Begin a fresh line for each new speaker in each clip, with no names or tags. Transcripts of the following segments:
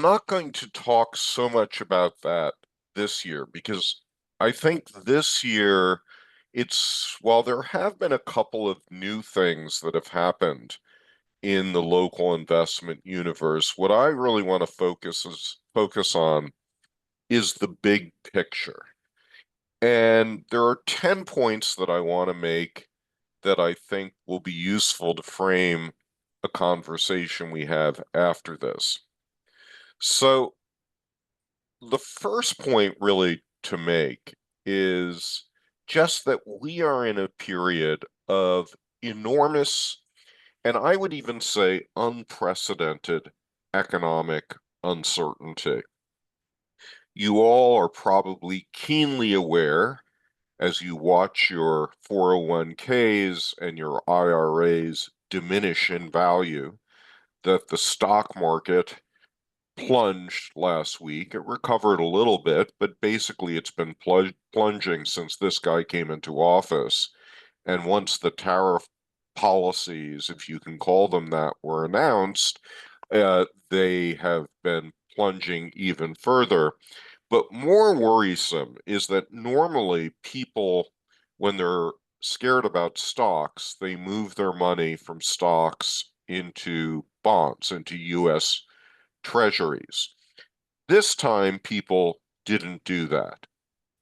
not going to talk so much about that this year because I think this year while there have been a couple of new things that have happened in the local investment universe, what I really want to focus on is the big picture. And there are 10 points that I want to make that I think will be useful to frame a conversation we have after this. So the first point really to make is just that we are in a period of enormous, and I would even say unprecedented economic uncertainty. You all are probably keenly aware as you watch your 401ks and your IRAs diminish in value that the stock market plunged last week. It recovered a little bit, but basically it's been plunging since this guy came into office. And once the tariff policies, if you can call them that, were announced, they have been plunging even further. But more worrisome is that normally people, when they're scared about stocks, they move their money from stocks into bonds, into US treasuries. This time, people didn't do that.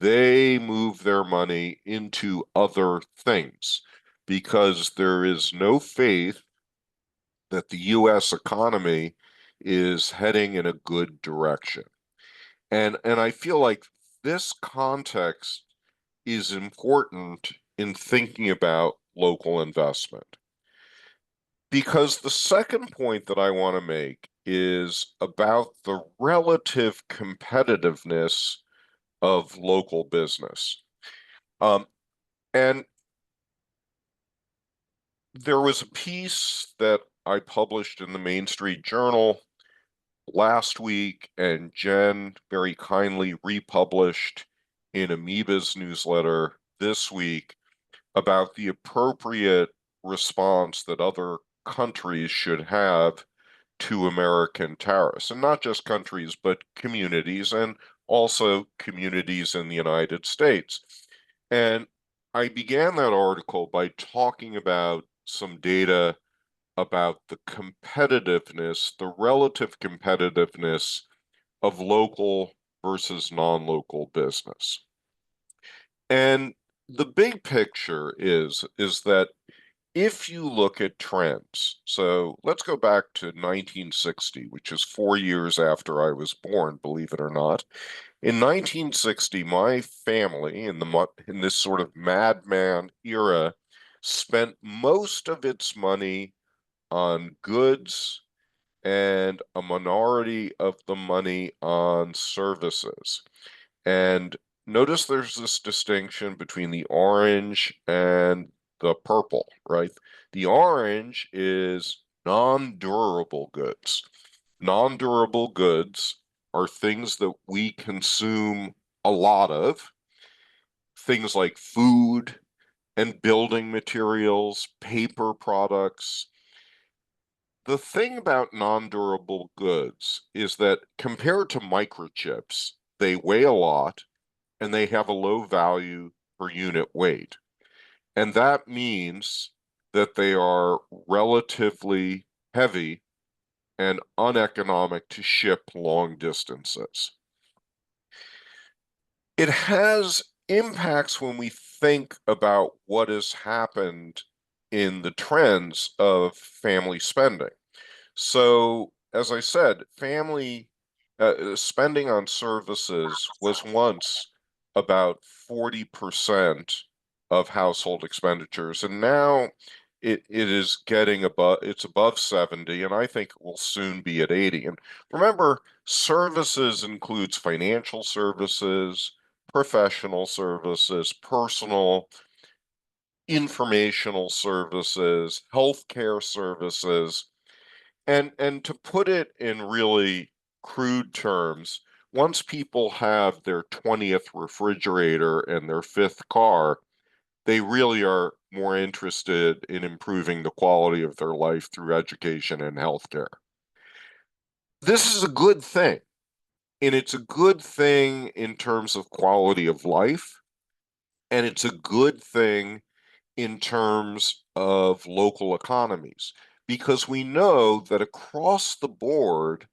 They moved their money into other things because there is no faith that the US economy is heading in a good direction. And I feel like this context is important in thinking about local investment. Because the second point that I want to make is about the relative competitiveness of local business. Um, and there was a piece that I published in the Main Street Journal last week, and Jen very kindly republished in Amoeba's newsletter this week about the appropriate response that other countries should have to American tariffs, and not just countries, but communities, and also communities in the United States. And I began that article by talking about some data about the competitiveness, the relative competitiveness of local versus non-local business. And the big picture is that if you look at trends, so let's go back to 1960, which is 4 years after I was born, believe it or not. In 1960, my family in this sort of madman era spent most of its money on goods and a minority of the money on services. And notice there's this distinction between the orange and the purple, right? The orange is non-durable goods. Non-durable goods are things that we consume a lot of, things like food and building materials, paper products. The thing about non-durable goods is that compared to microchips, they weigh a lot and they have a low value per unit weight. And that means that they are relatively heavy and uneconomic to ship long distances. It has impacts when we think about what has happened in the trends of family spending. So, as I said, family spending on services was once about 40% of household expenditures, and now it is getting it's above 70, and I think it will soon be at 80. And remember, services includes financial services, professional services, personal, informational services, healthcare services. And to put it in really crude terms, once people have their 20th refrigerator and their fifth car, they really are more interested in improving the quality of their life through education and healthcare. this is a good thing. And it's a good thing in terms of quality of life, and it's a good thing in terms of local economies, because we know that across the board,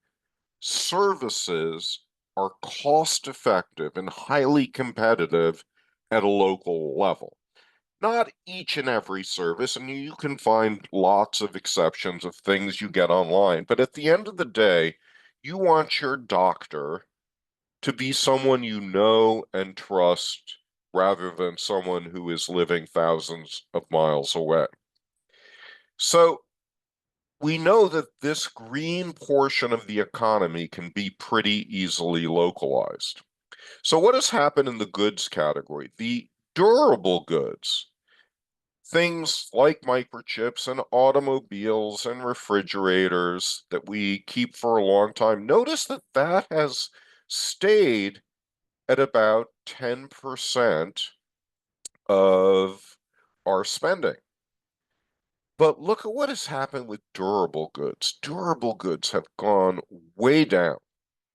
services are cost effective and highly competitive at a local level. Not each and every service, and you can find lots of exceptions of things you get online, but at the end of the day, you want your doctor to be someone you know and trust rather than someone who is living thousands of miles away. So we know that this green portion of the economy can be pretty easily localized. So what has happened in the goods category? The durable goods, things like microchips and automobiles and refrigerators that we keep for a long time, notice that that has stayed at about 10% of our spending. But look at what has happened with durable goods. Durable goods have gone way down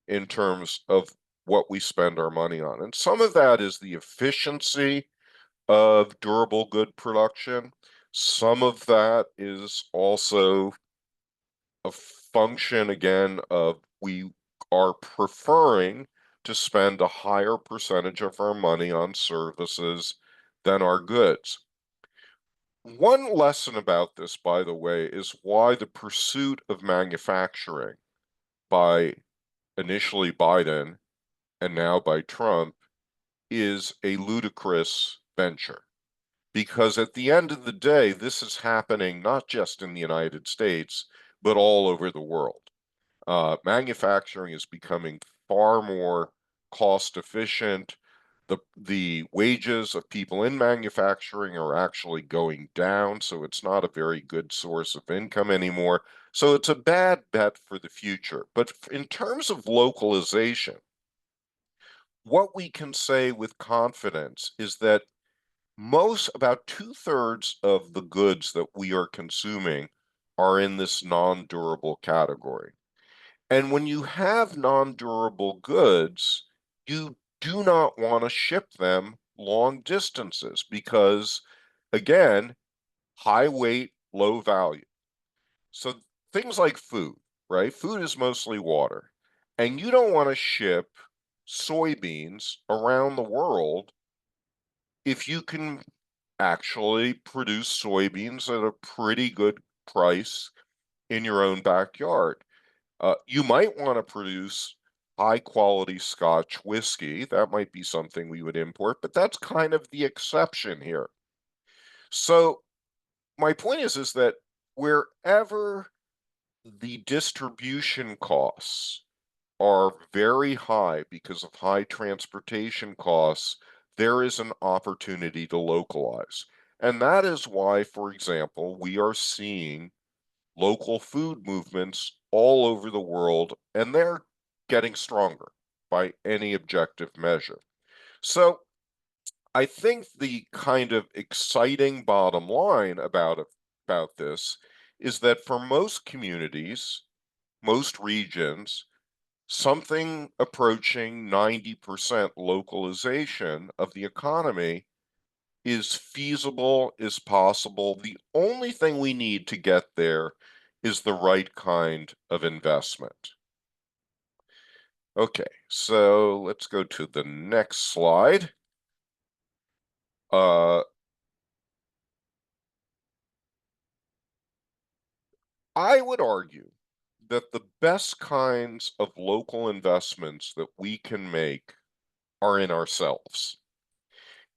in terms of what we spend our money on. And some of that is the efficiency of durable good production. Some of that is also a function, again, of we are preferring to spend a higher percentage of our money on services than our goods. One lesson about this, by the way, is why the pursuit of manufacturing by initially Biden and now by Trump is a ludicrous venture. Because at the end of the day, this is happening not just in the United States, but all over the world. Manufacturing is becoming far more cost efficient. The wages of people in manufacturing are actually going down, so it's not a very good source of income anymore. So it's a bad bet for the future. But in terms of localization, what we can say with confidence is that about two-thirds of the goods that we are consuming are in this non-durable category. And when you have non-durable goods, you do not want to ship them long distances because, again, high weight, low value. So things like food, right? Food is mostly water. And you don't want to ship soybeans around the world if you can actually produce soybeans at a pretty good price in your own backyard. You might want to produce high quality Scotch whiskey. That might be something we would import, but that's kind of the exception here. So my point is that wherever the distribution costs are very high because of high transportation costs, there is an opportunity to localize. And that is why, for example, we are seeing local food movements all over the world, and they're getting stronger by any objective measure. So I think the kind of exciting bottom line about this is that for most communities, most regions, something approaching 90% localization of the economy is feasible, is possible. The only thing we need to get there is the right kind of investment. Okay, so let's go to the next slide. Uh, I would argue that the best kinds of local investments that we can make are in ourselves.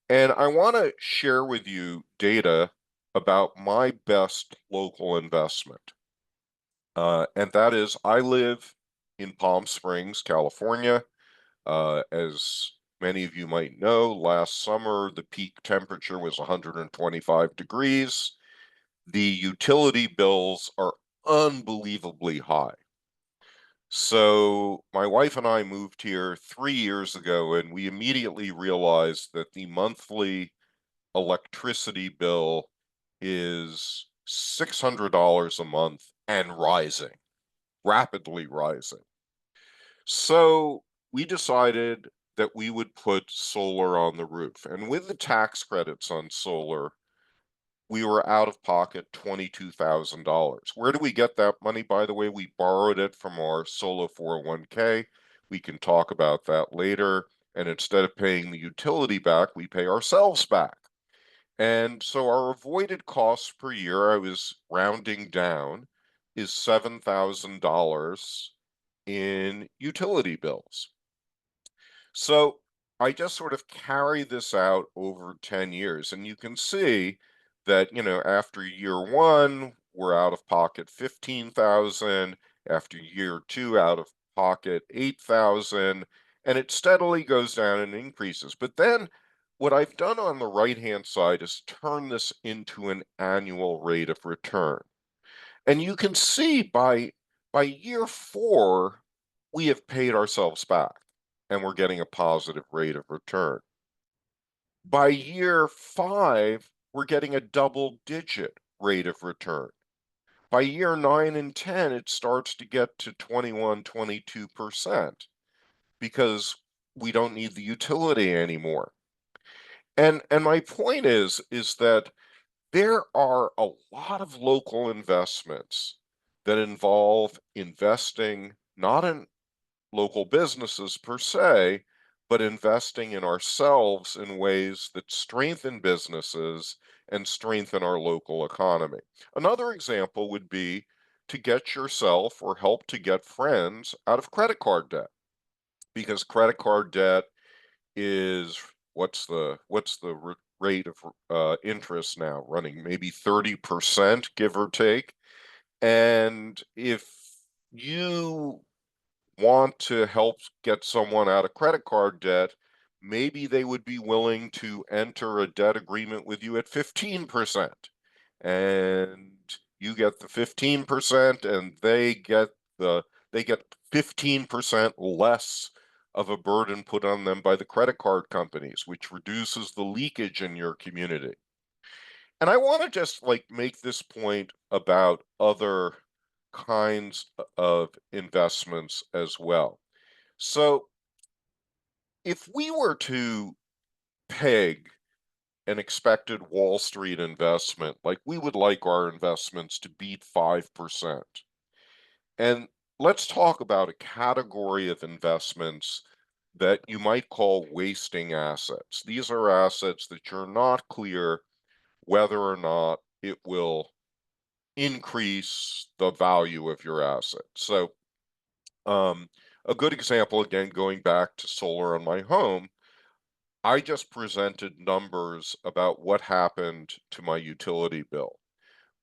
And I want to share with you data about my best local investment. And that is, I live in Palm Springs, California. As many of you might know, last summer the peak temperature was 125 degrees. The utility bills are unbelievably high. So my wife and I moved here 3 years ago, and we immediately realized that the monthly electricity bill is $600 a month and rising. rapidly rising. So we decided that we would put solar on the roof. And with the tax credits on solar, we were out of pocket $22,000. Where do we get that money? By the way, we borrowed it from our solo 401k. We can talk about that later. And instead of paying the utility back, we pay ourselves back. And so our avoided costs per year, I was rounding down, is $7,000 in utility bills. So I just sort of carry this out over 10 years. And you can see that, after year one, we're out of pocket 15,000, after year two, out of pocket 8,000, and it steadily goes down and increases. But then what I've done on the right-hand side is turn this into an annual rate of return. And you can see by year four, we have paid ourselves back and we're getting a positive rate of return. By year five, we're getting a double-digit rate of return. By year 9 and 10, it starts to get to 21, 22% because we don't need the utility anymore. And my point is that there are a lot of local investments that involve investing not in local businesses per se, but investing in ourselves in ways that strengthen businesses and strengthen our local economy. Another example would be to get yourself or help to get friends out of credit card debt, because credit card debt is what's the rate of interest now running? Maybe 30%, give or take. And if you want to help get someone out of credit card debt, maybe they would be willing to enter a debt agreement with you at 15%. And you get the 15% and they get 15% less of a burden put on them by the credit card companies, which reduces the leakage in your community. And I want to just make this point about other kinds of investments as well. So if we were to peg an expected Wall Street investment, like we would like our investments to beat 5%. And let's talk about a category of investments that you might call wasting assets. These are assets that you're not clear whether or not it will increase the value of your asset. So a good example, again, going back to solar on my home, I just presented numbers about what happened to my utility bill.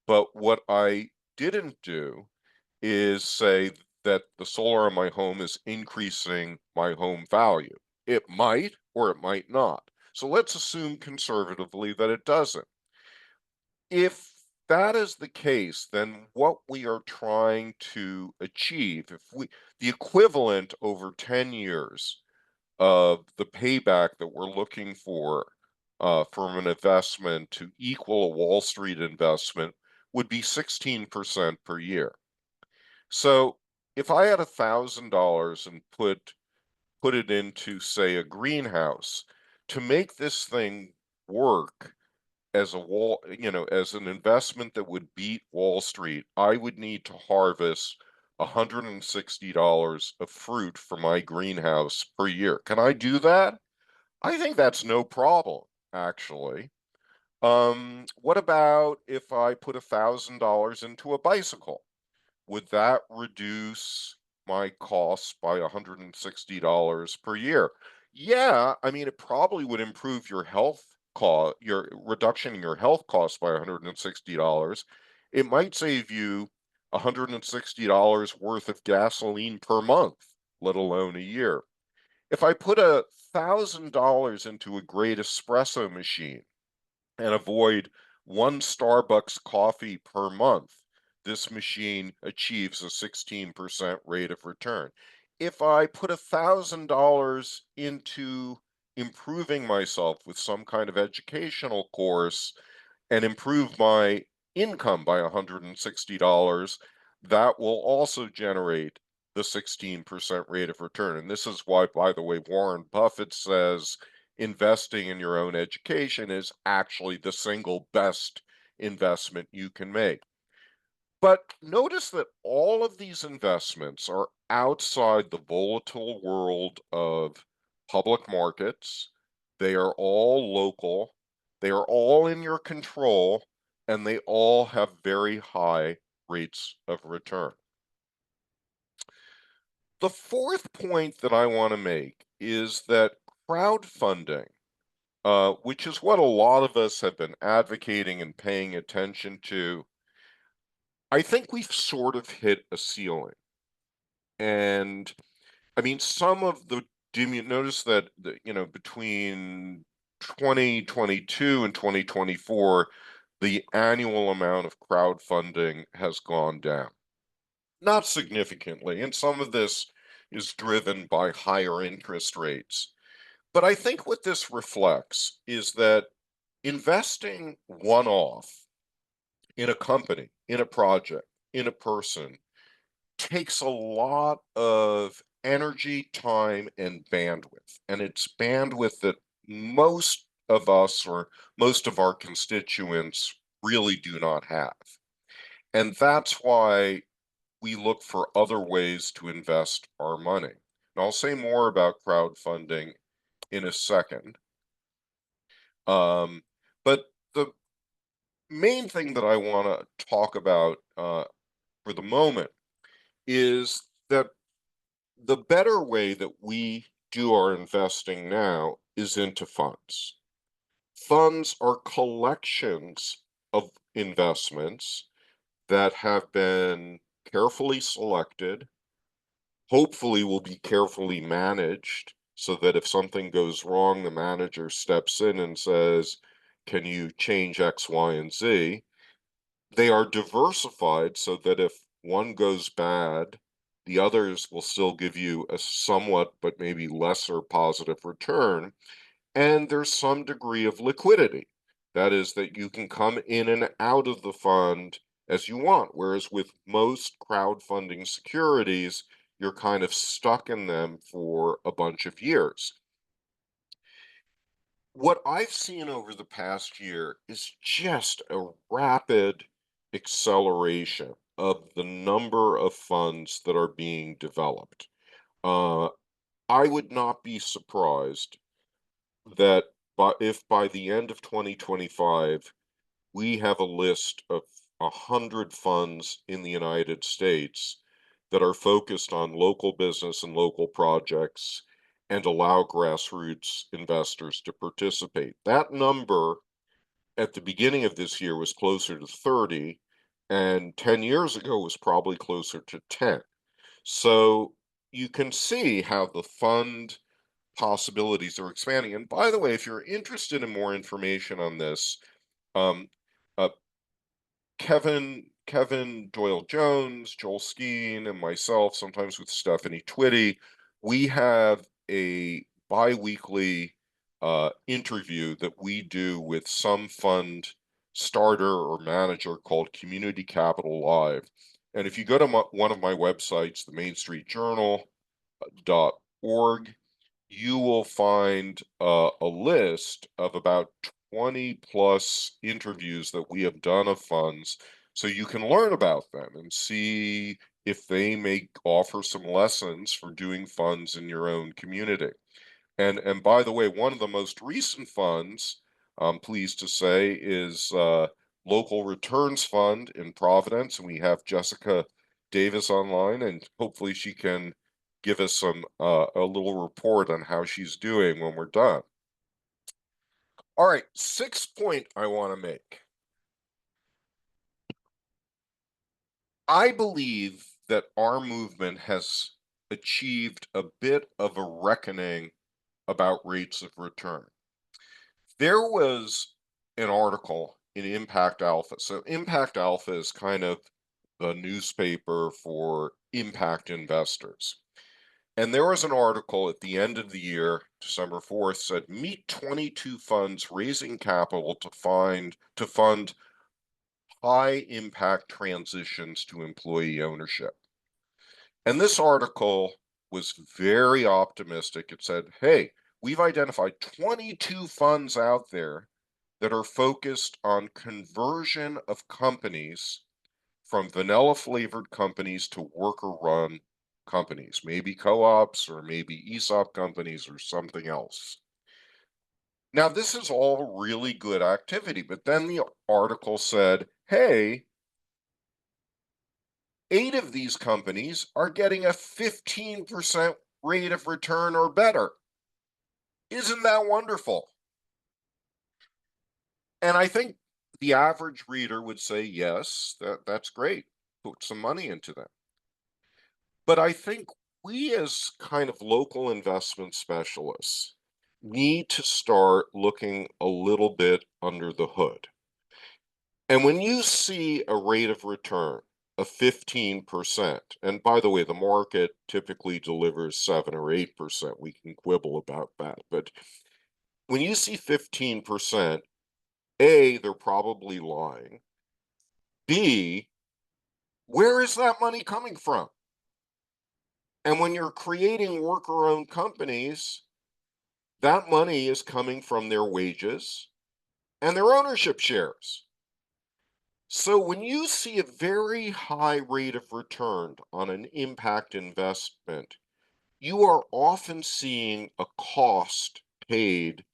But what I didn't do is say that the solar on my home is increasing my home value. It might or it might not. So let's assume conservatively that it doesn't. If that is the case, then what we are trying to achieve, the equivalent over 10 years of the payback that we're looking for from an investment to equal a Wall Street investment would be 16% per year. So if I had $1,000 and put it into, say, a greenhouse, to make this thing work as as an investment that would beat Wall Street, I would need to harvest $160 of fruit for my greenhouse per year. Can I do that? I think that's no problem, actually. What about if I put $1,000 into a bicycle? Would that reduce my costs by $160 per year? Yeah, I mean, it probably would improve your reduction in your health costs by $160. It might save you $160 worth of gasoline per month, let alone a year. If I put $1,000 into a great espresso machine and avoid one Starbucks coffee per month, this machine achieves a 16% rate of return. If I put $1,000 into improving myself with some kind of educational course and improve my income by $160, that will also generate the 16% rate of return. And this is why, by the way, Warren Buffett says investing in your own education is actually the single best investment you can make. But notice that all of these investments are outside the volatile world of public markets. They are all local, they are all in your control, and they all have very high rates of return. The fourth point that I want to make is that crowdfunding, which is what a lot of us have been advocating and paying attention to, I think we've sort of hit a ceiling. And I mean, some of the, do you notice that, between 2022 and 2024, the annual amount of crowdfunding has gone down? Not significantly, and some of this is driven by higher interest rates. But I think what this reflects is that investing one-off in a company, in a project, in a person, takes a lot of energy, time, and bandwidth. And it's bandwidth that most of us or most of our constituents really do not have. And that's why we look for other ways to invest our money. And I'll say more about crowdfunding in a second. But the main thing that I want to talk about for the moment is that the better way that we do our investing now is into funds. Funds are collections of investments that have been carefully selected, hopefully will be carefully managed so that if something goes wrong, the manager steps in and says, can you change X, Y, and Z? They are diversified so that if one goes bad, the others will still give you a somewhat but maybe lesser positive return. And there's some degree of liquidity. That is, that you can come in and out of the fund as you want. Whereas with most crowdfunding securities, you're kind of stuck in them for a bunch of years. What I've seen over the past year is just a rapid acceleration of the number of funds that are being developed. Uh, I would not be surprised that if by the end of 2025, we have a list of 100 funds in the United States that are focused on local business and local projects and allow grassroots investors to participate. That number at the beginning of this year was closer to 30, and 10 years ago was probably closer to 10. So you can see how the fund possibilities are expanding. And by the way, if you're interested in more information on this, um, uh, Kevin Doyle Jones, Joel Skeen, and myself, sometimes with Stephanie Twitty, we have a bi-weekly interview that we do with some fund starter or manager called Community Capital Live. And if you go to one of my websites, the Main Street Journal.org, you will find a list of about 20 plus interviews that we have done of funds, so you can learn about them and see if they may offer some lessons for doing funds in your own community. And by the way, one of the most recent funds, I'm pleased to say, is Local Returns Fund in Providence, and we have Jessica Davis online, and hopefully she can give us some a little report on how she's doing when we're done. All right, sixth point I want to make. I believe that our movement has achieved a bit of a reckoning about rates of return. There was an article in Impact Alpha. So Impact Alpha is kind of the newspaper for impact investors. And there was an article at the end of the year, December 4th, said meet 22 funds raising capital to fund high impact transitions to employee ownership. And this article was very optimistic. It said, hey, we've identified 22 funds out there that are focused on conversion of companies from vanilla flavored companies to worker run companies, maybe co-ops or maybe ESOP companies or something else. Now, this is all really good activity, but then the article said, hey, 8 of these companies are getting a 15% rate of return or better. Isn't that wonderful? And I think the average reader would say, yes, that's great. Put some money into that. But I think we as kind of local investment specialists need to start looking a little bit under the hood. And when you see a rate of return of 15%, and by the way, the market typically delivers 7 or 8%, we can quibble about that. But when you see 15%, A, they're probably lying. B, where is that money coming from? And when you're creating worker-owned companies, that money is coming from their wages and their ownership shares. So when you see a very high rate of return on an impact investment, you are often seeing a cost paid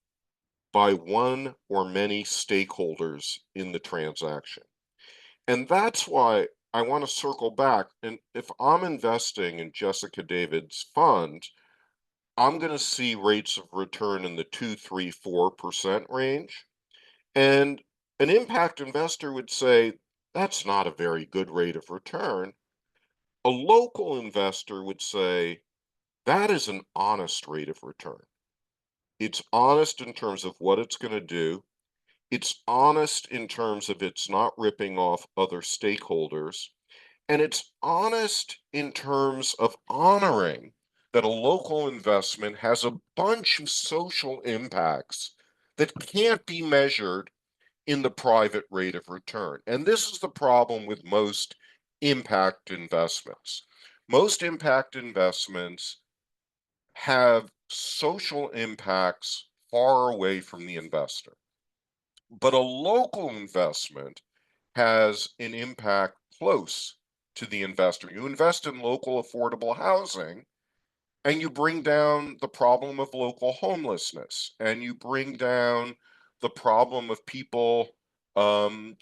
by one or many stakeholders in the transaction. And that's why I want to circle back. And if I'm investing in Jessica David's fund, I'm going to see rates of return in the 2, 3, 4% range. And an impact investor would say, that's not a very good rate of return. A local investor would say, that is an honest rate of return. It's honest in terms of what it's going to do. It's honest in terms of it's not ripping off other stakeholders. And it's honest in terms of honoring that a local investment has a bunch of social impacts that can't be measured in the private rate of return. And this is the problem with most impact investments. Most impact investments have social impacts far away from the investor. But a local investment has an impact close to the investor. You invest in local affordable housing, and you bring down the problem of local homelessness, and you bring down the problem of people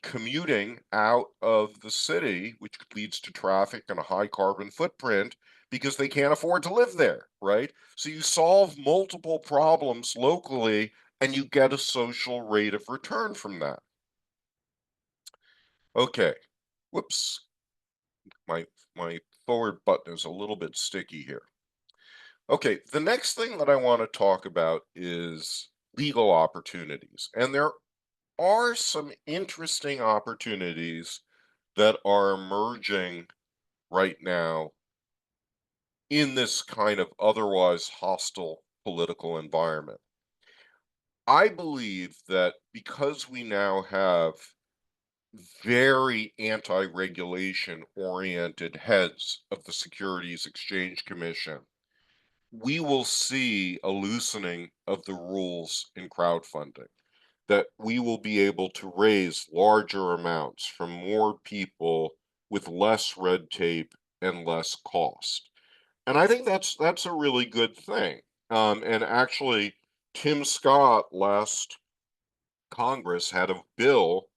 commuting out of the city, which leads to traffic and a high carbon footprint because they can't afford to live there, right? So you solve multiple problems locally and you get a social rate of return from that. Okay, whoops, my forward button is a little bit sticky here. Okay, the next thing that I want to talk about is legal opportunities. And there are some interesting opportunities that are emerging right now in this kind of otherwise hostile political environment. I believe that because we now have very anti-regulation oriented heads of the Securities Exchange Commission, we will see a loosening of the rules in crowdfunding, that we will be able to raise larger amounts from more people with less red tape and less cost. And I think that's a really good thing. And actually, Tim Scott last Congress had a bill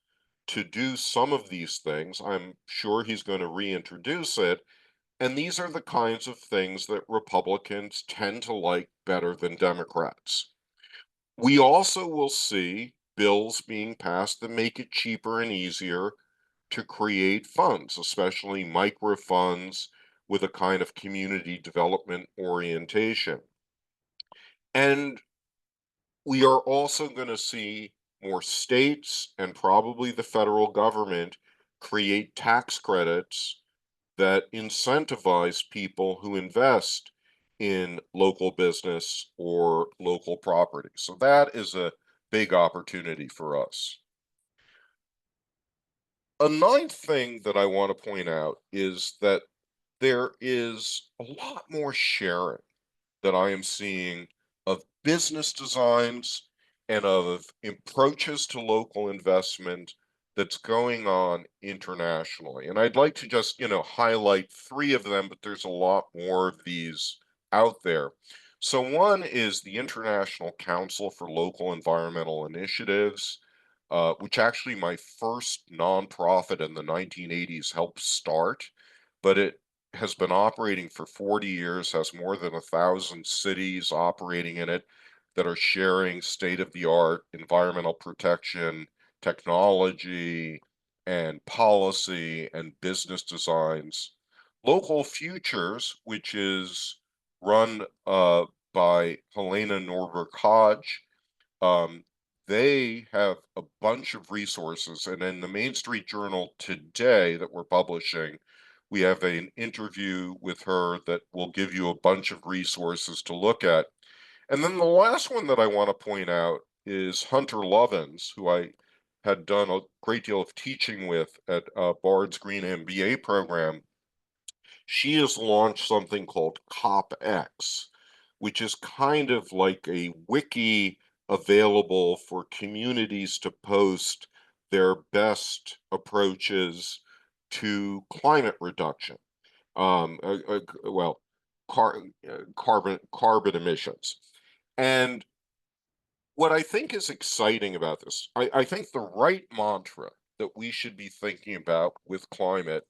to do some of these things. I'm sure he's going to reintroduce it. And these are the kinds of things that Republicans tend to like better than Democrats. We also will see bills being passed that make it cheaper and easier to create funds, especially micro funds with a kind of community development orientation. And we are also going to see more states and probably the federal government create tax credits that incentivize people who invest in local business or local property. So that is a big opportunity for us. A ninth thing that I want to point out is that there is a lot more sharing that I am seeing of business designs and of approaches to local investment that's going on internationally. And I'd like to just, highlight three of them, but there's a lot more of these out there. So one is the International Council for Local Environmental Initiatives, which actually my first nonprofit in the 1980s helped start, but it has been operating for 40 years, has more than 1,000 cities operating in it that are sharing state-of-the-art environmental protection technology and policy and business designs. Local Futures, which is run by Helena Norberg Hodge, um, they have a bunch of resources, and in the Main Street Journal today that we're publishing, we have an interview with her that will give you a bunch of resources to look at. And then the last one that I want to point out is Hunter Lovins, who I had done a great deal of teaching with at Bard's Green MBA program. She has launched something called CopX, which is kind of like a wiki available for communities to post their best approaches to climate reduction. Well, carbon emissions. And what I think is exciting about this, I think the right mantra that we should be thinking about with climate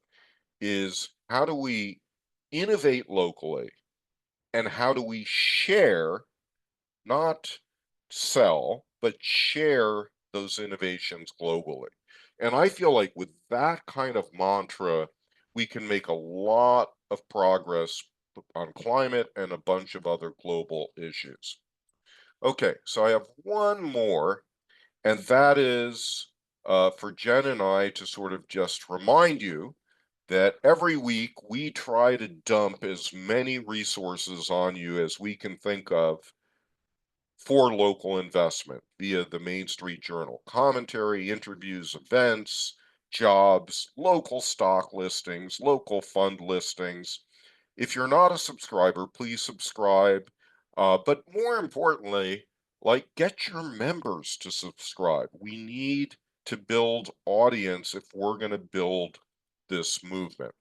is how do we innovate locally and how do we share, not sell, but share those innovations globally. And I feel like with that kind of mantra, we can make a lot of progress on climate and a bunch of other global issues. Okay, so I have one more, and that is for Jen and I to sort of just remind you that every week we try to dump as many resources on you as we can think of for local investment via the Main Street Journal. Commentary, interviews, events, jobs, local stock listings, local fund listings. If you're not a subscriber, please subscribe. But more importantly, get your members to subscribe. We need to build audience if we're going to build this movement.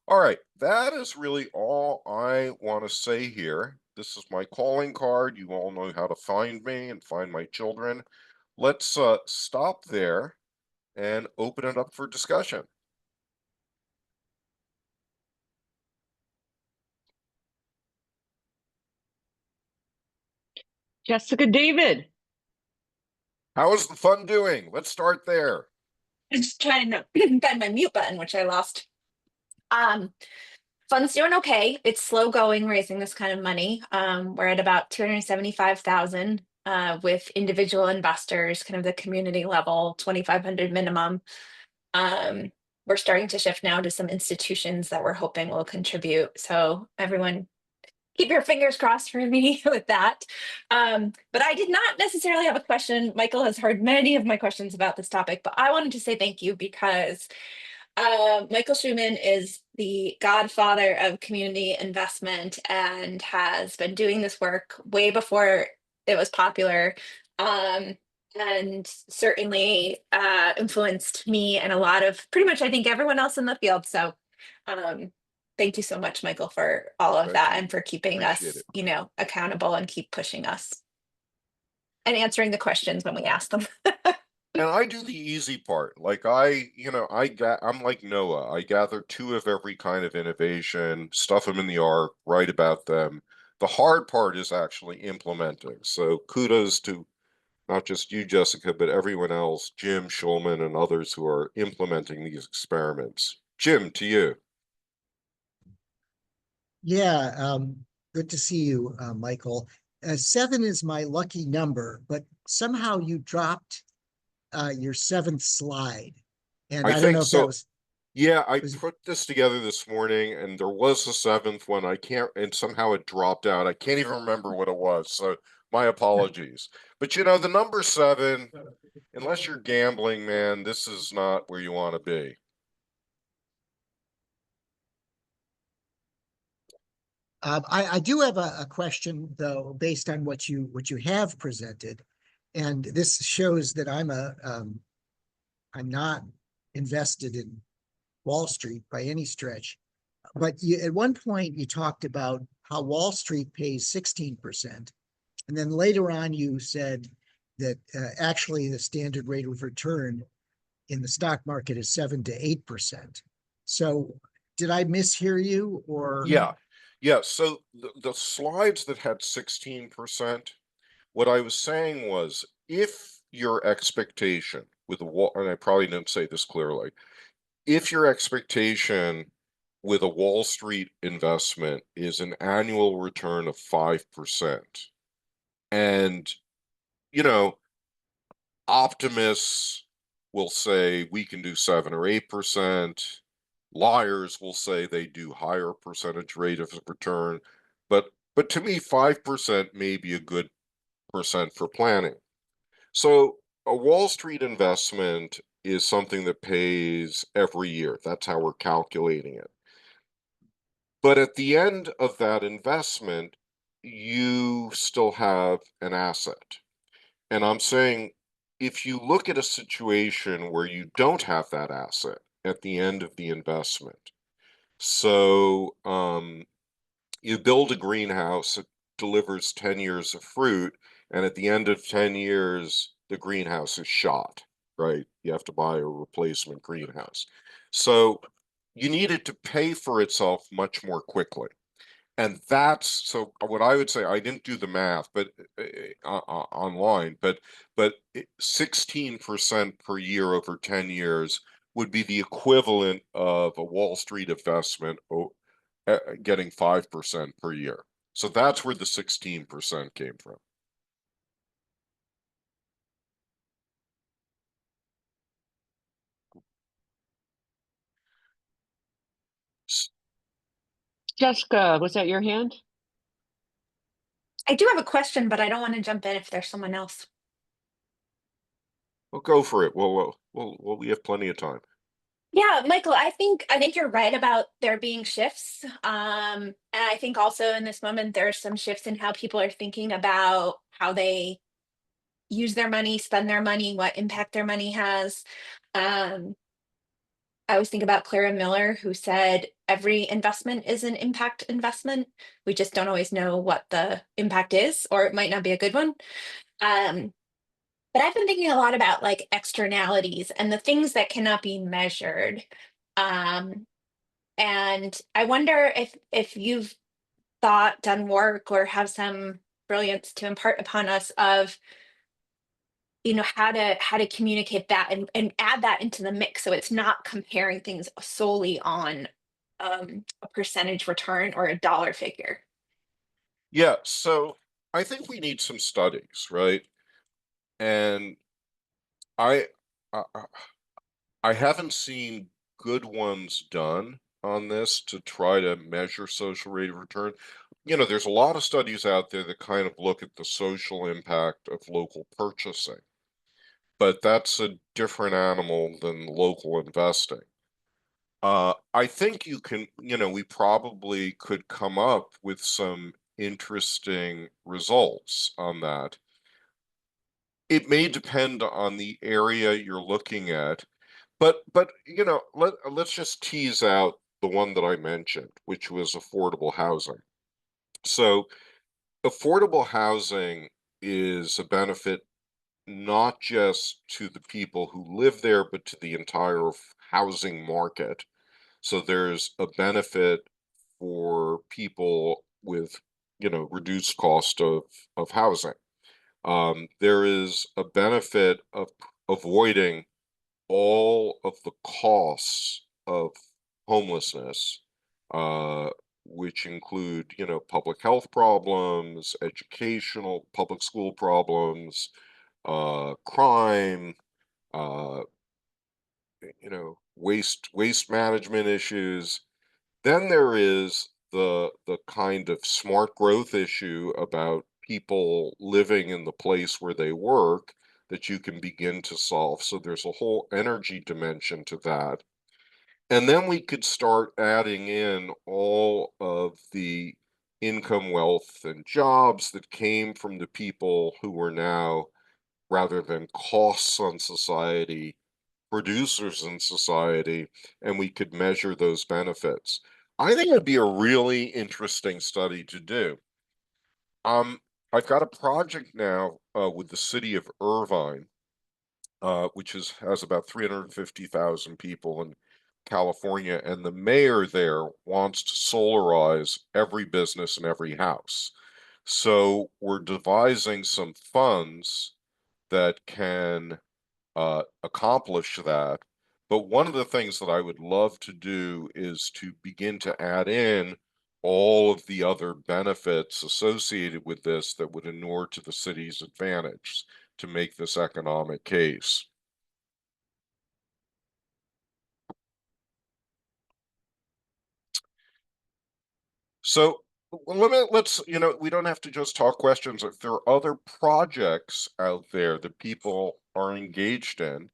All right, that is really all I want to say here. This is my calling card. You all know how to find me and find my children. Let's stop there and open it up for discussion.
Jessica David.
How is the fun doing? Let's start there.
I'm just trying to find my mute button, which I lost. Fun's doing okay. It's slow going raising this kind of money. We're at about 275,000 with individual investors, kind of the community level, 2,500 minimum. We're starting to shift now to some institutions that we're hoping will contribute. So everyone keep your fingers crossed for me with that. But I did not necessarily have a question. Michael has heard many of my questions about this topic, but I wanted to say thank you because Michael Shuman is the godfather of community investment and has been doing this work way before it was popular. And certainly influenced me and a lot of pretty much, I think, everyone else in the field. So thank you so much, Michael, for all of that and for keeping us, accountable and keep pushing us and answering the questions when we ask them.
And I do the easy part. I'm like Noah. I gather two of every kind of innovation, stuff them in the ark, write about them. The hard part is actually implementing. So kudos to not just you, Jessica, but everyone else, Jim, Schulman, and others who are implementing these experiments. Jim, to you.
Yeah, good to see you, Michael. 7 is my lucky number, but somehow you dropped your 7th slide. And I don't know if that was...
Yeah, I put this together this morning, and there was a 7th one. And somehow it dropped out. I can't even remember what it was. So My apologies. But you know, the number 7, unless you're gambling, man, this is not where you want to be.
I do have a question though, based on what you have presented, and this shows that I'm not invested in Wall Street by any stretch. But at one point you talked about how Wall Street pays 16%, and then later on you said that actually the standard rate of return in the stock market is 7 to 8%. So did I mishear you, or?
Yeah. Yeah. So the slides that had 16%, what I was saying was if your expectation with a wall, and I probably didn't say this clearly, if your expectation with a Wall Street investment is an annual return of 5%, and you know, optimists will say we can do 7 or 8%. Liars will say they do higher percentage rate of return. But to me, 5% may be a good percent for planning. So a Wall Street investment is something that pays every year. That's how we're calculating it. But at the end of that investment, you still have an asset. And I'm saying if you look at a situation where you don't have that asset at the end of the investment, so you build a greenhouse, it delivers 10 years of fruit, and at the end of 10 years, the greenhouse is shot, right? You have to buy a replacement greenhouse. So you need it to pay for itself much more quickly. And that's so what I would say, I didn't do the math, but online, but 16% per year over 10 years would be the equivalent of a Wall Street investment getting 5% per year. So that's where the 16% came from.
Jessica, was that your hand?
I do have a question, but I don't want to jump in if there's someone else.
Well, go for it. We have plenty of time.
Yeah, Michael, I think you're right about there being shifts. And I think also in this moment there's some shifts in how people are thinking about how they use their money, spend their money, what impact their money has. Um, I always think about Clara Miller, who said every investment is an impact investment. We just don't always know what the impact is, or it might not be a good one. Um, but I've been thinking a lot about like externalities and the things that cannot be measured. Um, and I wonder if you've done work, or have some brilliance to impart upon us of how to communicate that and add that into the mix, so it's not comparing things solely on a percentage return or a dollar figure.
Yeah, so I think we need some studies, right? And I I, I haven't seen good ones done on this to try to measure social rate of return. You know, there's a lot of studies out there that kind of look at the social impact of local purchasing, but that's a different animal than local investing. I think we probably could come up with some interesting results on that. It may depend on the area you're looking at, but let's just tease out the one that I mentioned, which was affordable housing. So affordable housing is a benefit not just to the people who live there, but to the entire housing market. So there's a benefit for people with, reduced cost of housing. There is a benefit of avoiding all of the costs of homelessness, uh, which include, public health problems, educational, public school problems, crime, uh, waste management issues. Then there is the kind of smart growth issue about people living in the place where they work that you can begin to solve. So there's a whole energy dimension to that. And then we could start adding in all of the income, wealth, and jobs that came from the people who were now, rather than costs on society, producers in society, and we could measure those benefits. I think it'd be a really interesting study to do. I've got a project now with the city of Irvine, which has about 350,000 people in California, and the mayor there wants to solarize every business and every house. So we're devising some funds that can accomplish that. But one of the things that I would love to do is to begin to add in all of the other benefits associated with this that would inure to the city's advantage to make this economic case. So let's, we don't have to just talk questions. If there are other projects out there that people are engaged in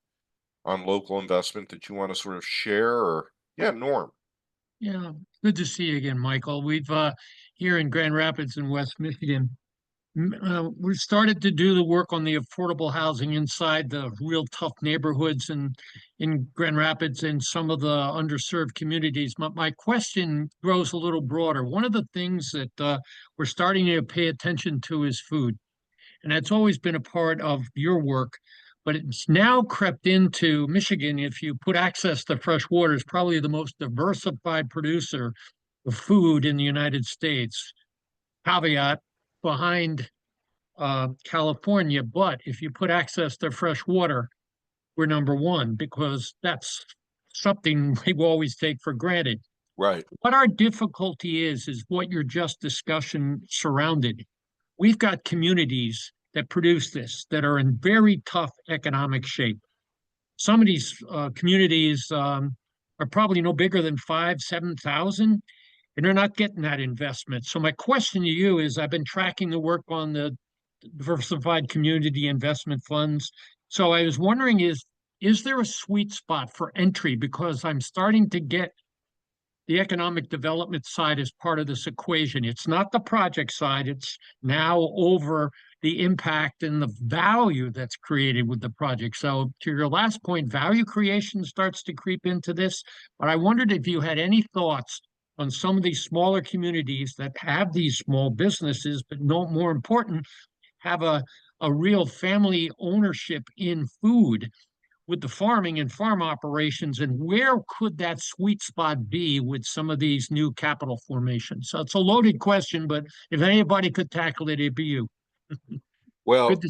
on local investment that you want to sort of share, or yeah, Norm.
Yeah, good to see you again, Michael. We've here in Grand Rapids in West Michigan, we've started to do the work on the affordable housing inside the real tough neighborhoods and in Grand Rapids and some of the underserved communities. My question grows a little broader. One of the things that we're starting to pay attention to is food. And that's always been a part of your work, but it's now crept into Michigan. If you put access to fresh water, is probably the most diversified producer of food in the United States. Caveat behind California, but if you put access to fresh water, we're number one because that's something we always take for granted.
Right.
What our difficulty is what your just discussion surrounded. We've got communities that produce this that are in very tough economic shape. Some of these communities are probably no bigger than 7,000, and they're not getting that investment. So my question to you is, I've been tracking the work on the diversified community investment funds. So I was wondering, is there a sweet spot for entry? Because I'm starting to get the economic development side as part of this equation. It's not the project side. It's now over the impact and the value that's created with the project. So to your last point, value creation starts to creep into this. But I wondered if you had any thoughts on some of these smaller communities that have these small businesses, but no more important, have a real family ownership in food with the farming and farm operations, and where could that sweet spot be with some of these new capital formations? So it's a loaded question, but if anybody could tackle it, it'd be you.
Well,
Good to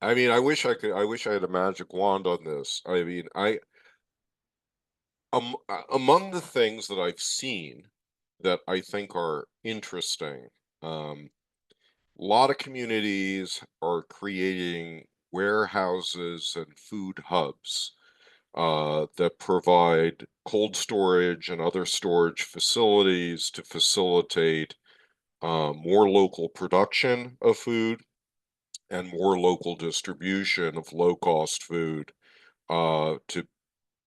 I mean, I wish I had a magic wand on this. I mean, among the things that I've seen that I think are interesting, a lot of communities are creating warehouses and food hubs that provide cold storage and other storage facilities to facilitate more local production of food and more local distribution of low-cost food to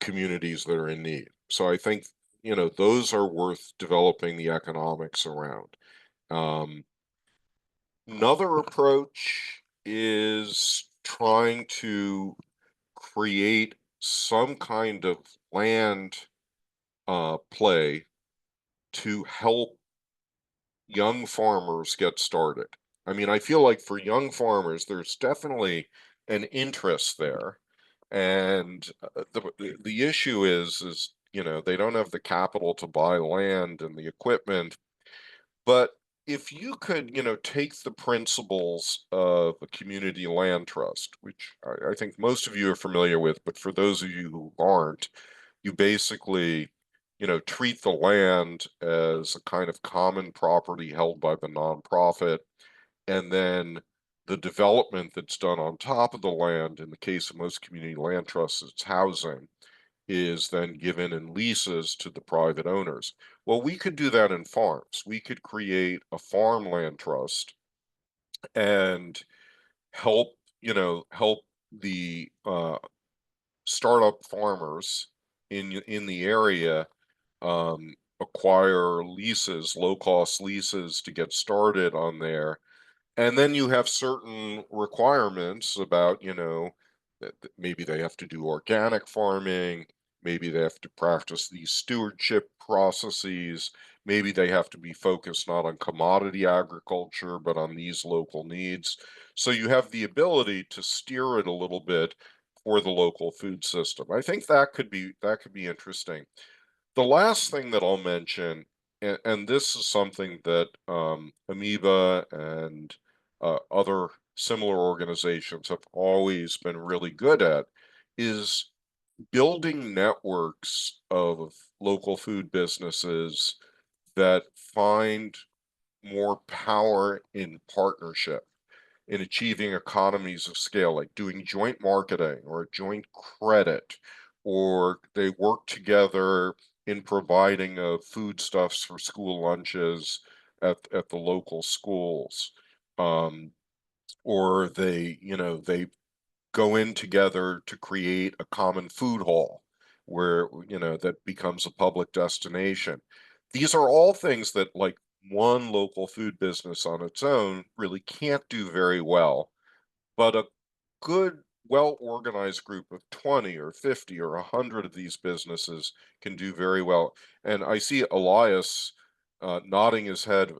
communities that are in need. So I think, those are worth developing the economics around. Another approach is trying to create some kind of land play to help young farmers get started. I mean, I feel like for young farmers, there's definitely an interest there. And the issue is, they don't have the capital to buy land and the equipment. But if you could, take the principles of a community land trust, which I think most of you are familiar with, but for those of you who aren't, you basically, treat the land as a kind of common property held by the nonprofit, and then the development that's done on top of the land, in the case of most community land trusts, it's housing, is then given in leases to the private owners. Well, we could do that in farms. We could create a farmland trust and help, help the startup farmers in the area acquire leases, low-cost leases to get started on there. And then you have certain requirements about, that maybe they have to do organic farming, maybe they have to practice these stewardship processes, maybe they have to be focused not on commodity agriculture, but on these local needs. So you have the ability to steer it a little bit for the local food system. I think that could be interesting. The last thing that I'll mention, and this is something that Amoeba and other similar organizations have always been really good at, is building networks of local food businesses that find more power in partnership, in achieving economies of scale, like doing joint marketing or joint credit, or they work together in providing foodstuffs for school lunches at the local schools. Um, or they go in together to create a common food hall where, that becomes a public destination. These are all things that, like, one local food business on its own really can't do very well, but a good, well-organized group of 20 or 50 or 100 of these businesses can do very well. And I see Elias nodding his head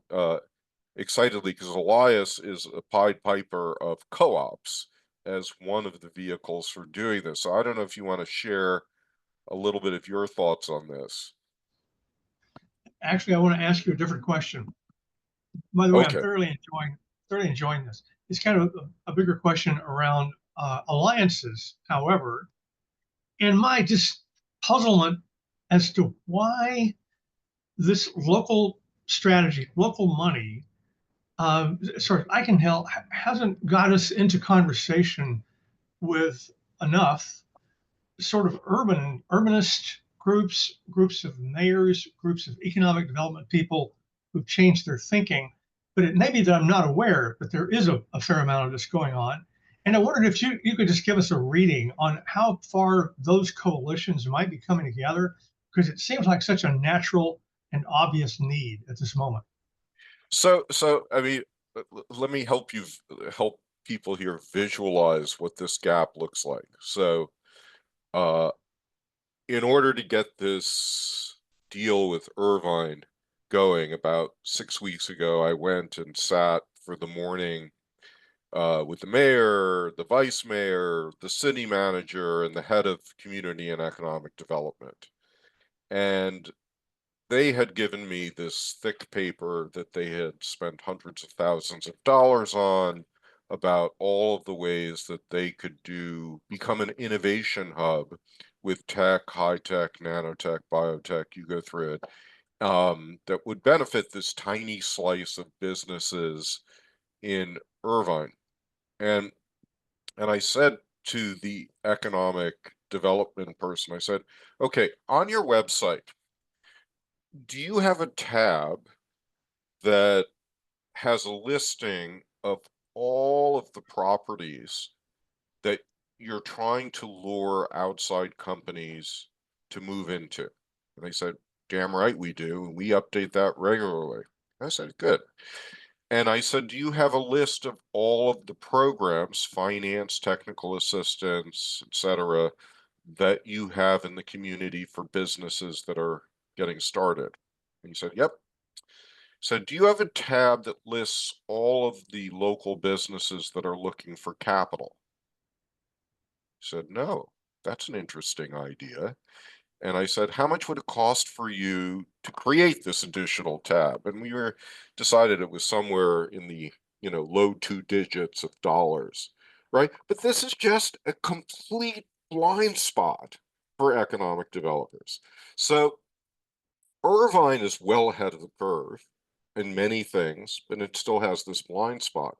excitedly, because Elias is a Pied Piper of co-ops as one of the vehicles for doing this. So I don't know if you want to share a little bit of your thoughts on this.
Actually, I want to ask you a different question. By the way, I'm
Okay.
thoroughly enjoying this. It's kind of a bigger question around alliances, however, and my just puzzlement as to why this local strategy, local money, I can help, hasn't got us into conversation with enough sort of urbanist groups of mayors, groups of economic development people who've changed their thinking. But it may be that I'm not aware, but there is a fair amount of this going on. And I wondered if you could just give us a reading on how far those coalitions might be coming together, because it seems like such a natural and obvious need at this moment.
So I mean, let me help people here visualize what this gap looks like. So, uh, in order to get this deal with Irvine going, about 6 weeks ago, I went and sat for the morning with the mayor, the vice mayor, the city manager, and the head of community and economic development. And they had given me this thick paper that they had spent hundreds of thousands of dollars on, about all of the ways that they could become an innovation hub with tech, high tech, nanotech, biotech, you go through it, that would benefit this tiny slice of businesses in Irvine. And I said to the economic development person, I said, okay, on your website, do you have a tab that has a listing of all of the properties that you're trying to lure outside companies to move into? And they said, damn right we do. And we update that regularly. I said, good. And I said, do you have a list of all of the programs, finance, technical assistance, etc., that you have in the community for businesses that are getting started? And he said, yep. So do you have a tab that lists all of the local businesses that are looking for capital? He said, no. That's an interesting idea. And I said, how much would it cost for you to create this additional tab? And decided it was somewhere in the, low 2 digits of dollars, right? But this is just a complete blind spot for economic developers. So Irvine is well ahead of the curve in many things, but it still has this blind spot.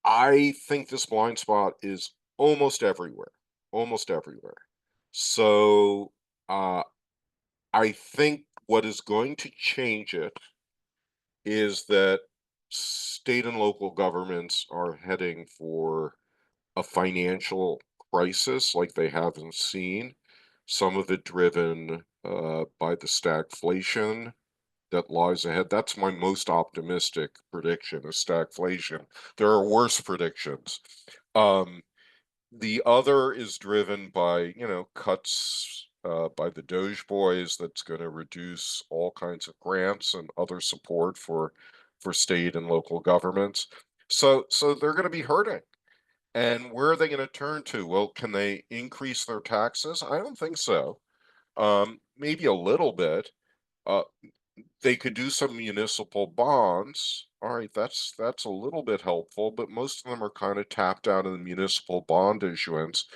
I think this blind spot is almost everywhere, almost everywhere. So I think what is going to change it is that state and local governments are heading for a financial crisis like they haven't seen, some of it driven by the stagflation that lies ahead. That's my most optimistic prediction, is stagflation. There are worse predictions. The other is driven by, cuts by the Doge boys that's going to reduce all kinds of grants and other support for state and local governments. So they're going to be hurting. And where are they going to turn to? Well, can they increase their taxes? I don't think so. Maybe a little bit. Uh, they could do some municipal bonds. All right, that's a little bit helpful, but most of them are kind of tapped out in the municipal bond issuance.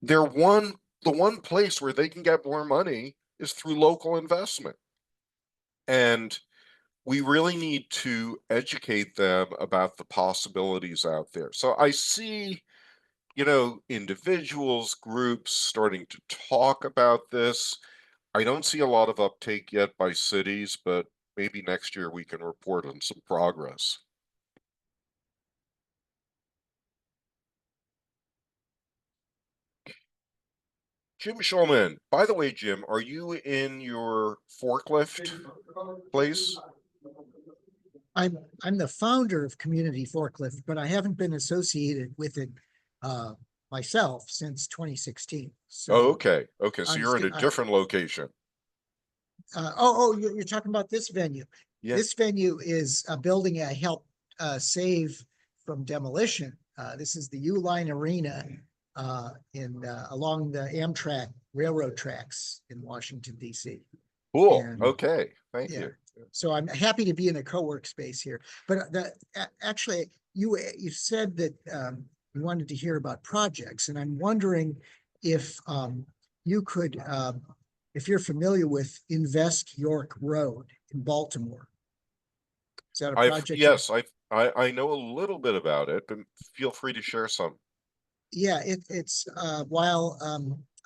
The one place where they can get more money is through local investment. And we really need to educate them about the possibilities out there. So I see, individuals, groups starting to talk about this. I don't see a lot of uptake yet by cities, but maybe next year we can report on some progress. Jim Schulman, by the way, Jim, are you in your forklift place?
I'm the founder of Community Forklift, but I haven't been associated with it myself since 2016.
Oh,
So
okay. Okay, so
I'm
you're in
sti-
a different location.
you're talking about this venue.
Yeah.
This venue is a building I helped save from demolition. This is the U-Line Arena in along the Amtrak railroad tracks in Washington, D.C.
Cool.
And
Okay. Thank
yeah,
you.
so I'm happy to be in a co-work space here. But actually, you said that you wanted to hear about projects, and I'm wondering if you could, if you're familiar with Invest York Road in Baltimore. Is that a project?
Yes, I know a little bit about it, but feel free to share some.
Yeah, it's while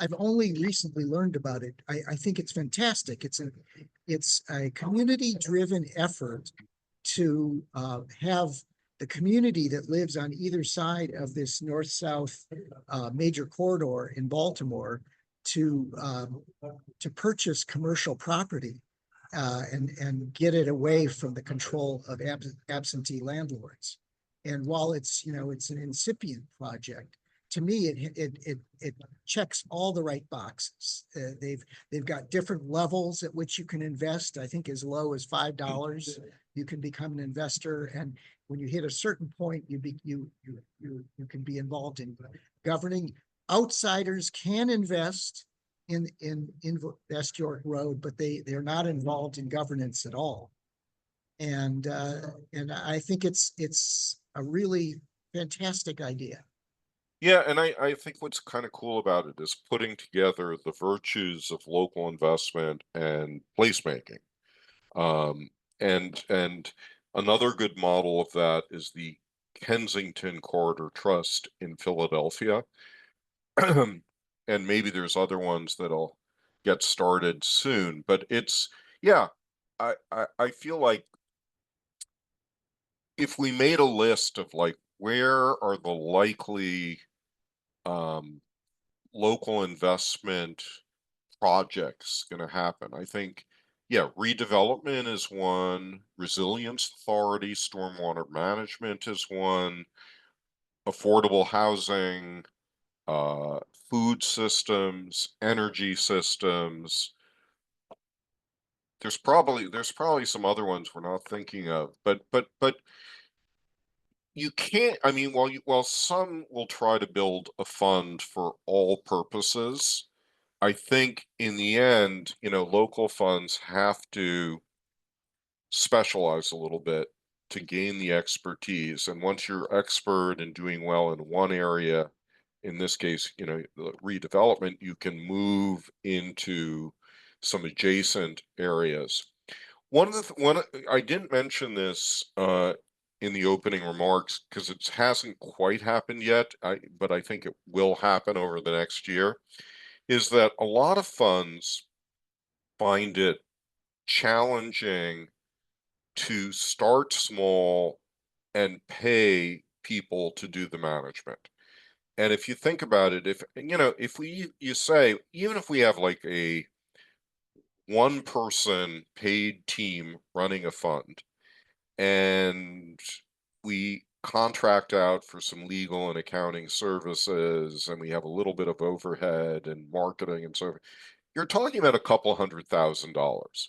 I've only recently learned about it, I think it's fantastic. It's a community-driven effort to have the community that lives on either side of this north-south major corridor in Baltimore to purchase commercial property and get it away from the control of absentee landlords. And while it's it's an incipient project, to me it checks all the right boxes. They've got different levels at which you can invest. I think as low as $5 you can become an investor, and when you hit a certain point, you can be involved in governing. Outsiders can invest in Invest York Road, but they're not involved in governance at all. And I think it's a really fantastic idea.
Yeah, and I think what's kind of cool about it is putting together the virtues of local investment and placemaking. And another good model of that is the Kensington Corridor Trust in Philadelphia. And maybe there's other ones that'll get started soon, but yeah, I feel like if we made a list of like where are the likely local investment projects going to happen, I think, yeah, redevelopment is one, resilience authority, stormwater management is one, affordable housing, food systems, energy systems. There's probably some other ones we're not thinking of, but you can't. I mean, while some will try to build a fund for all purposes, I think in the end, local funds have to specialize a little bit to gain the expertise. And once you're expert and doing well in one area, in this case, the redevelopment, you can move into some adjacent areas. I didn't mention this in the opening remarks because it hasn't quite happened yet, but I think it will happen over the next year, is that a lot of funds find it challenging to start small and pay people to do the management. And if you think about it, if you say, even if we have like a one person paid team running a fund, and we contract out for some legal and accounting services, and we have a little bit of overhead and marketing and so you're talking about a couple $100,000.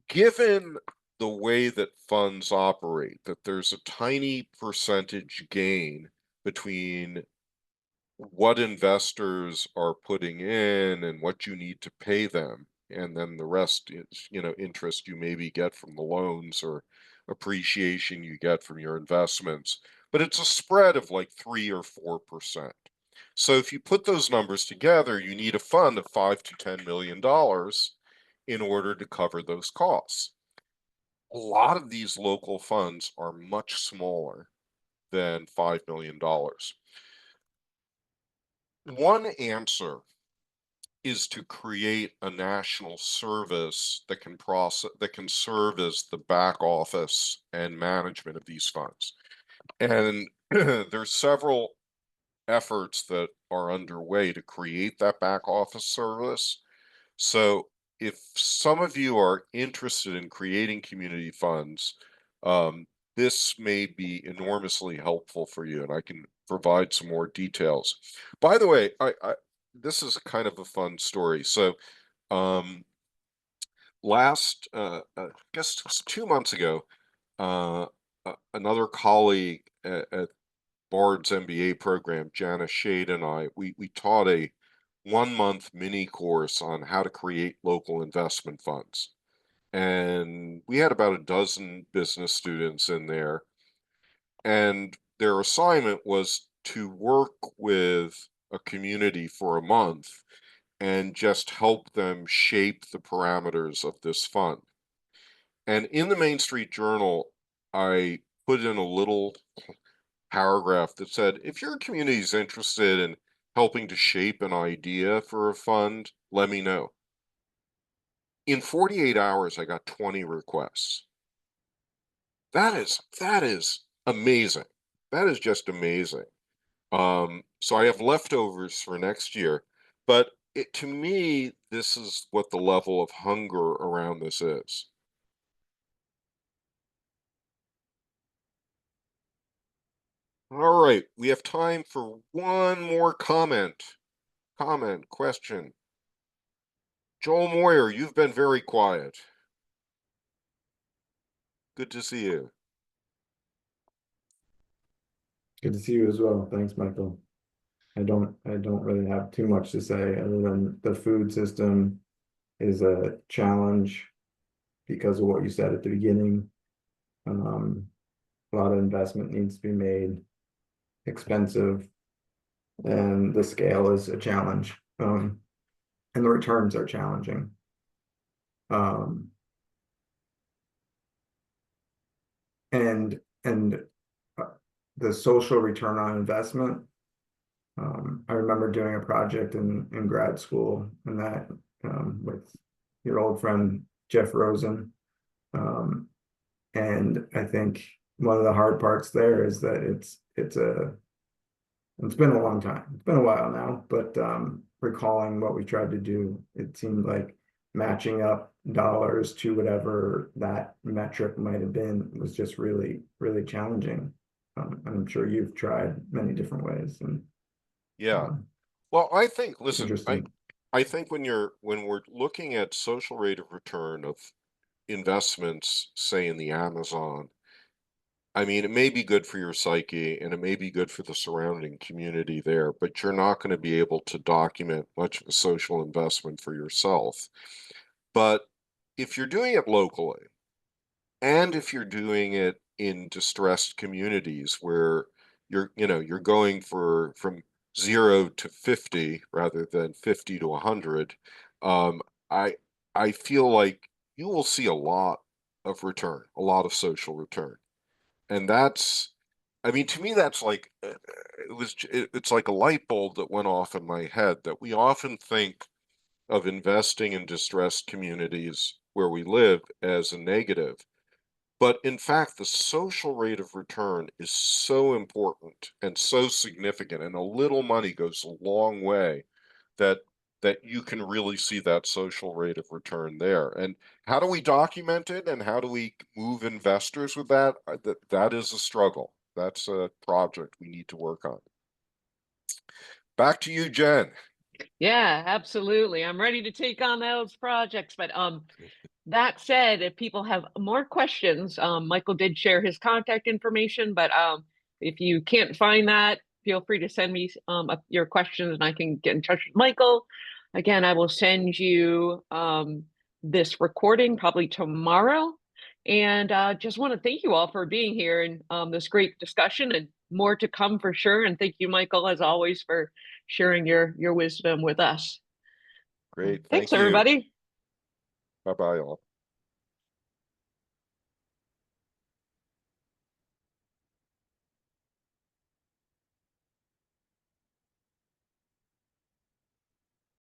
Given the way that funds operate, that there's a tiny percentage gain between what investors are putting in and what you need to pay them, and then the rest is, interest you maybe get from the loans or appreciation you get from your investments. But it's a spread of like 3 or 4%. So if you put those numbers together, you need a fund of $5 to $10 million in order to cover those costs. A lot of these local funds are much smaller than $5 million. One answer is to create a national service that can serve as the back office and management of these funds. And there's several efforts that are underway to create that back office service. So if some of you are interested in creating community funds, this may be enormously helpful for you, and I can provide some more details. By the way, this is kind of a fun story. So I guess it was 2 months ago, another colleague at Bard's MBA program, Janice Shade, and we taught a 1 month mini course on how to create local investment funds. And we had about a dozen business students in there, and their assignment was to work with a community for a month and just help them shape the parameters of this fund. And in the Main Street Journal, I put in a little paragraph that said, if your community is interested in helping to shape an idea for a fund, let me know. In 48 hours, I got 20 requests. That is amazing. That is just amazing. So I have leftovers for next year, but to me, this is what the level of hunger around this is. All right, we have time for one more comment, question. Joel Moyer, you've been very quiet. Good to see you.
Good to see you as well. Thanks, Michael. I don't really have too much to say other than the food system is a challenge because of what you said at the beginning. A lot of investment needs to be made, expensive, and the scale is a challenge. And the returns are challenging. And the social return on investment. I remember doing a project in grad school and that with your old friend Jeff Rosen. And I think one of the hard parts there is that it's been a long time. It's been a while now, but recalling what we tried to do, it seemed like matching up dollars to whatever that metric might have been was just really, really challenging. I'm sure you've tried many different ways. And
yeah, well, I think, listen,
interesting.
I think when we're looking at social rate of return of investments, say in the Amazon, I mean, it may be good for your psyche and it may be good for the surrounding community there, but you're not going to be able to document much of a social investment for yourself. But if you're doing it locally, and if you're doing it in distressed communities where you're going from 0 to 50 rather than 50 to 100, I feel like you will see a lot of return, a lot of social return. And that's, I mean, to me, that's like, it's like a light bulb that went off in my head, that we often think of investing in distressed communities where we live as a negative. But in fact, the social rate of return is so important and so significant, and a little money goes a long way that you can really see that social rate of return there. And how do we document it, and how do we move investors with that? That is a struggle. That's a project we need to work on. Back to you, Jen.
Yeah, absolutely. I'm ready to take on those projects. But that said, if people have more questions, Michael did share his contact information, but if you can't find that, feel free to send me your questions and I can get in touch with Michael. Again, I will send you this recording probably tomorrow. And just want to thank you all for being here and this great discussion, and more to come for sure. And thank you, Michael, as always, for sharing your wisdom with us.
Great.
Thanks,
Thank you.
everybody.
Bye-bye all.